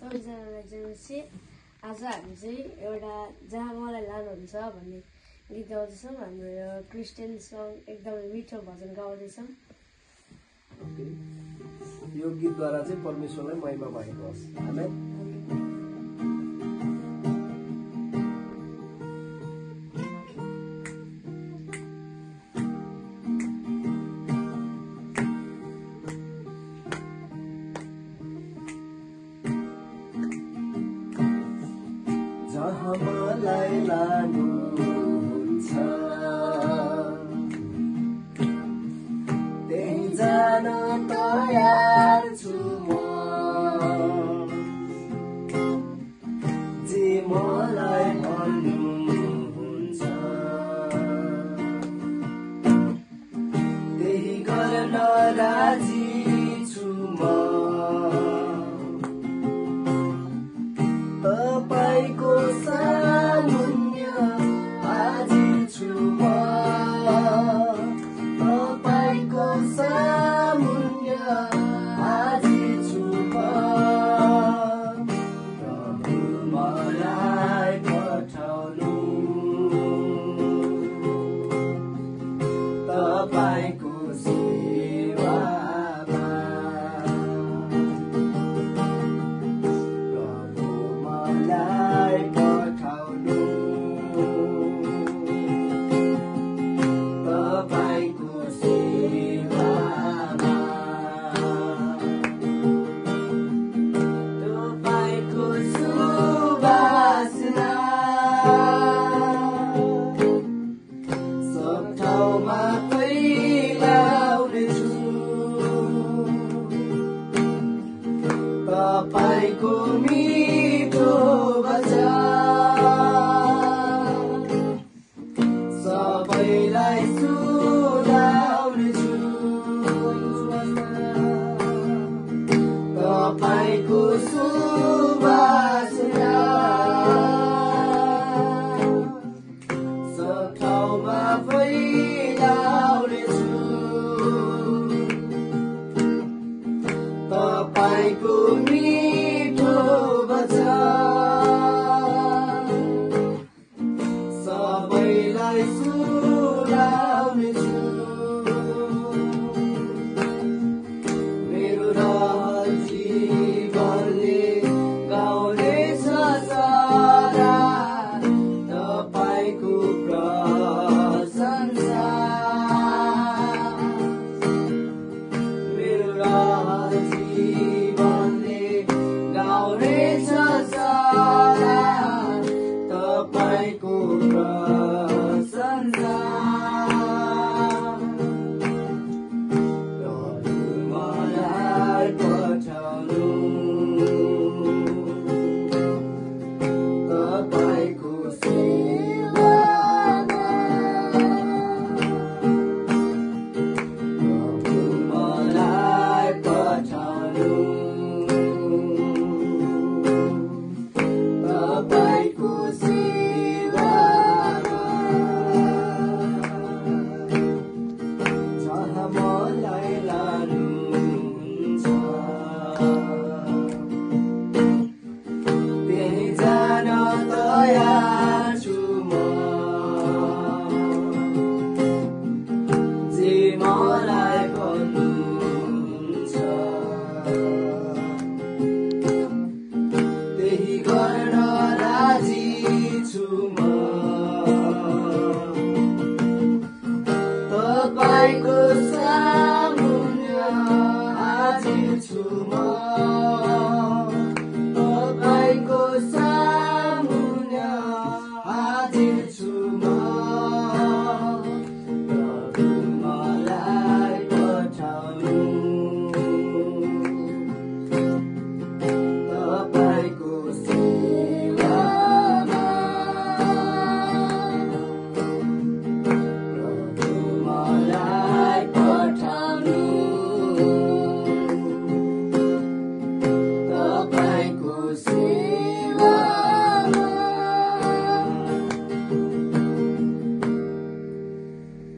सबैजनालाई जयमसी। आज हामी चाहिँ एउटा जहाँ मलाई लानुहुन्छ भन्ने गीत गाउँदैछौँ। हाम्रो यो क्रिस्चियन सङ एकदमै मिठो भजन गाउँदैछौँ। यो गीतद्वारा चाहिँ परमेश्वरलाई महिमा भएको होस्। आमेन। जहाँ मलाई लानुहुन्छ त्यही जान तयार छु म। जे मलाई भन्नुहुन्छ त्यही गर्न राजी छु म। तपाईको सामुन्य हाजिर छु म। तपाईको सामुन्य हाजिर छु म। प्रभु मलाई पठाउनु तपाईको सेवामा। प्रभु मलाई पठाउनु तपाईको सेवामा। तपाईको सुवासना सब ठाउँमा फैलाउनेछु। तपाईको मिठो वचन सबैलाई सुनाउनेछु। तपाईको सुवासना सब ठाउँमा फैलाउनेछु। तपाईको मिठो वचन सबैलाई सुनाउनेछु। मेरो रहर जीवनले गाउनेछ सारा तपाईको प्रशंसा। मेरो रहर जीवनले गाउनेछ सारा तपाईको प्रशंसा। प्रभु मलाई पठाउनु तपाईको सेवामा। प्रभु मलाई पठाउनु तपाईको सेवामा। जहाँ मलाई लानुहुन्छ त्यही जान तयार छु म। जे मलाई भन्नुहुन्छ त्यही गर्न राजी छु म। तपाईको सामुन्य हाजिर छु म। तपाईको सामुन्य हाजिर छु म। प्रभु मलाई पठाउनु